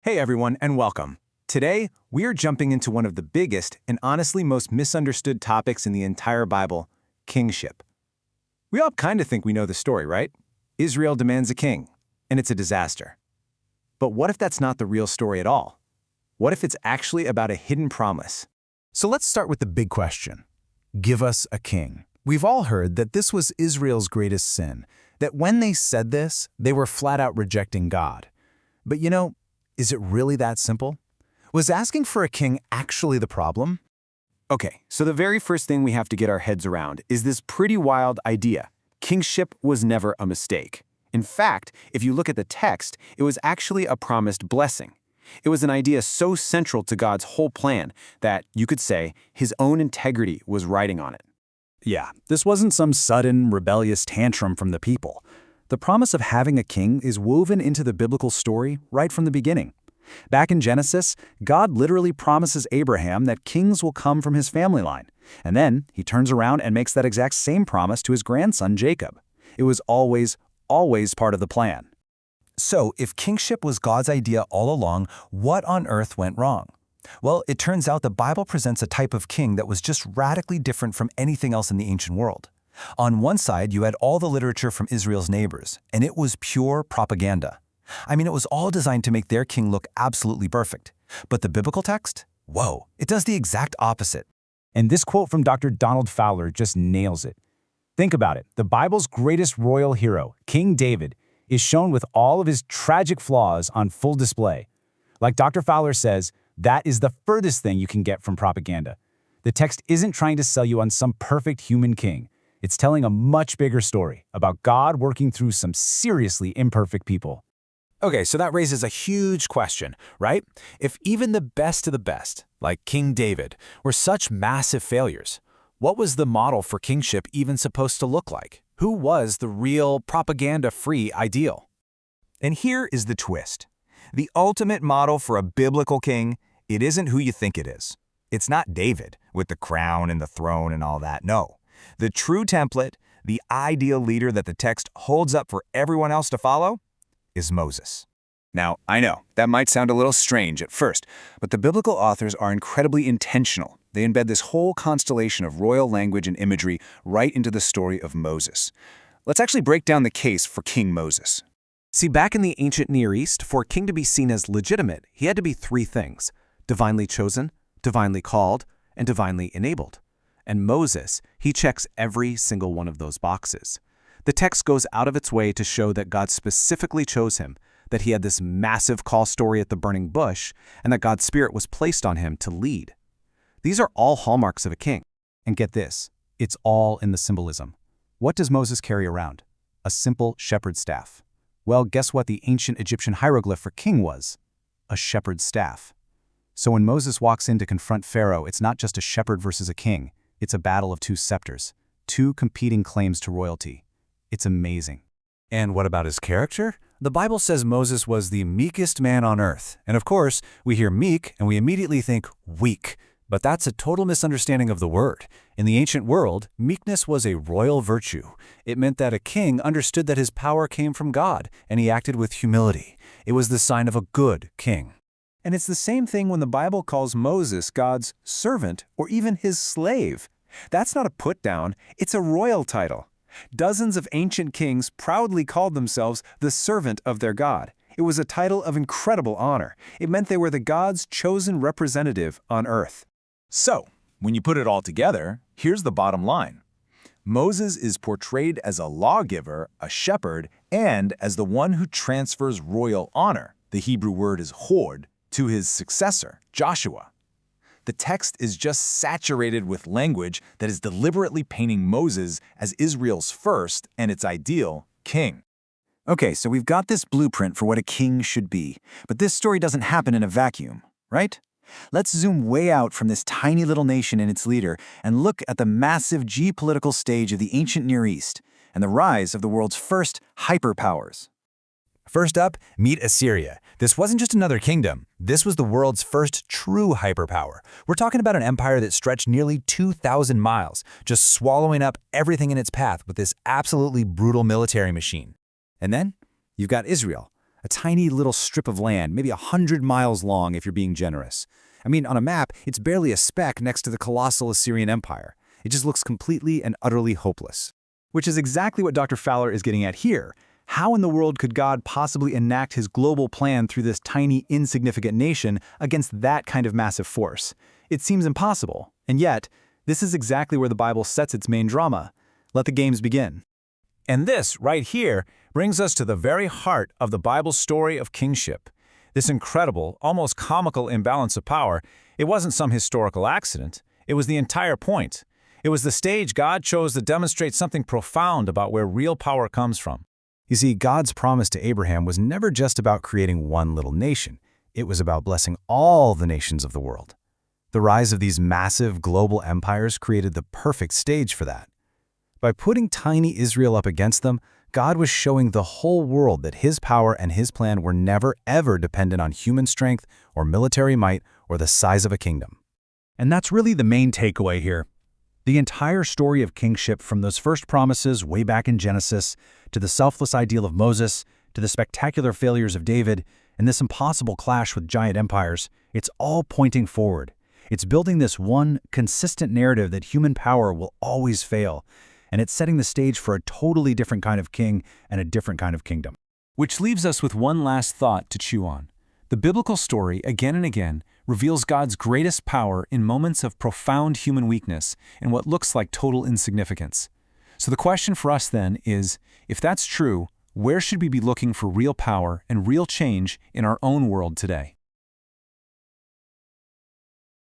Hey everyone, and welcome. Today, we are jumping into one of the biggest and honestly most misunderstood topics in the entire Bible, kingship. We all kind of think we know the story, right? Israel demands a king, and it's a disaster. But what if that's not the real story at all? What if it's actually about a hidden promise? So let's start with the big question. Give us a king. We've all heard that this was Israel's greatest sin, that when they said this, they were flat out rejecting God. But is it really that simple? Was asking for a king actually the problem? Okay, so the very first thing we have to get our heads around is this pretty wild idea. Kingship was never a mistake. In fact, if you look at the text, it was actually a promised blessing. It was an idea so central to God's whole plan that, you could say, his own integrity was riding on it. Yeah, this wasn't some sudden, rebellious tantrum from the people. The promise of having a king is woven into the biblical story right from the beginning. Back in Genesis, God literally promises Abraham that kings will come from his family line. And then he turns around and makes that exact same promise to his grandson Jacob. It was always part of the plan. So, if kingship was God's idea all along, what on earth went wrong? Well, it turns out the Bible presents a type of king that was just radically different from anything else in the ancient world. On one side, you had all the literature from Israel's neighbors, and it was pure propaganda. It was all designed to make their king look absolutely perfect. But the biblical text? Whoa, it does the exact opposite. And this quote from Dr. Donald Fowler just nails it. Think about it. The Bible's greatest royal hero, King David, is shown with all of his tragic flaws on full display. Like Dr. Fowler says, that is the furthest thing you can get from propaganda. The text isn't trying to sell you on some perfect human king. It's telling a much bigger story about God working through some seriously imperfect people. Okay, so that raises a huge question, right? If even the best of the best, like King David, were such massive failures, what was the model for kingship even supposed to look like? Who was the real propaganda-free ideal? And here is the twist. The ultimate model for a biblical king, it isn't who you think it is. It's not David, with the crown and the throne and all that, no. The true template, the ideal leader that the text holds up for everyone else to follow, is Moses. Now, I know, that might sound a little strange at first, but the biblical authors are incredibly intentional. They embed this whole constellation of royal language and imagery right into the story of Moses. Let's actually break down the case for King Moses. See, back in the ancient Near East, for a king to be seen as legitimate, he had to be three things: divinely chosen, divinely called, and divinely enabled. And Moses, he checks every single one of those boxes. The text goes out of its way to show that God specifically chose him, that he had this massive call story at the burning bush, and that God's Spirit was placed on him to lead. These are all hallmarks of a king. And get this, it's all in the symbolism. What does Moses carry around? A simple shepherd's staff. Well, guess what the ancient Egyptian hieroglyph for king was? A shepherd's staff. So when Moses walks in to confront Pharaoh, it's not just a shepherd versus a king. It's a battle of two scepters, two competing claims to royalty. It's amazing. And what about his character? The Bible says Moses was the meekest man on earth. And of course, we hear meek and we immediately think weak. But that's a total misunderstanding of the word. In the ancient world, meekness was a royal virtue. It meant that a king understood that his power came from God, and he acted with humility. It was the sign of a good king. And it's the same thing when the Bible calls Moses God's servant or even his slave. That's not a put-down, it's a royal title. Dozens of ancient kings proudly called themselves the servant of their God. It was a title of incredible honor. It meant they were the God's chosen representative on earth. So, when you put it all together, here's the bottom line. Moses is portrayed as a lawgiver, a shepherd, and as the one who transfers royal honor, the Hebrew word is hod, to his successor, Joshua. The text is just saturated with language that is deliberately painting Moses as Israel's first and its ideal king. Okay, so we've got this blueprint for what a king should be, but this story doesn't happen in a vacuum, right? Let's zoom way out from this tiny little nation and its leader and look at the massive geopolitical stage of the ancient Near East and the rise of the world's first hyperpowers. First up, meet Assyria. This wasn't just another kingdom. This was the world's first true hyperpower. We're talking about an empire that stretched nearly 2,000 miles, just swallowing up everything in its path with this absolutely brutal military machine. And then you've got Israel, A tiny little strip of land, maybe 100 miles long if you're being generous. I mean, on a map, it's barely a speck next to the colossal Assyrian Empire. It just looks completely and utterly hopeless. Which is exactly what Dr. Fowler is getting at here. How in the world could God possibly enact his global plan through this tiny, insignificant nation against that kind of massive force? It seems impossible. And yet, this is exactly where the Bible sets its main drama. Let the games begin. And this, right here, brings us to the very heart of the Bible's story of kingship. This incredible, almost comical imbalance of power, it wasn't some historical accident. It was the entire point. It was the stage God chose to demonstrate something profound about where real power comes from. You see, God's promise to Abraham was never just about creating one little nation. It was about blessing all the nations of the world. The rise of these massive global empires created the perfect stage for that. By putting tiny Israel up against them, God was showing the whole world that his power and his plan were never, ever dependent on human strength or military might or the size of a kingdom. And that's really the main takeaway here. The entire story of kingship, from those first promises way back in Genesis, to the selfless ideal of Moses, to the spectacular failures of David, and this impossible clash with giant empires, it's all pointing forward. It's building this one consistent narrative that human power will always fail, and it's setting the stage for a totally different kind of king and a different kind of kingdom. Which leaves us with one last thought to chew on. The biblical story, again and again, reveals God's greatest power in moments of profound human weakness and what looks like total insignificance. So the question for us then is, if that's true, where should we be looking for real power and real change in our own world today?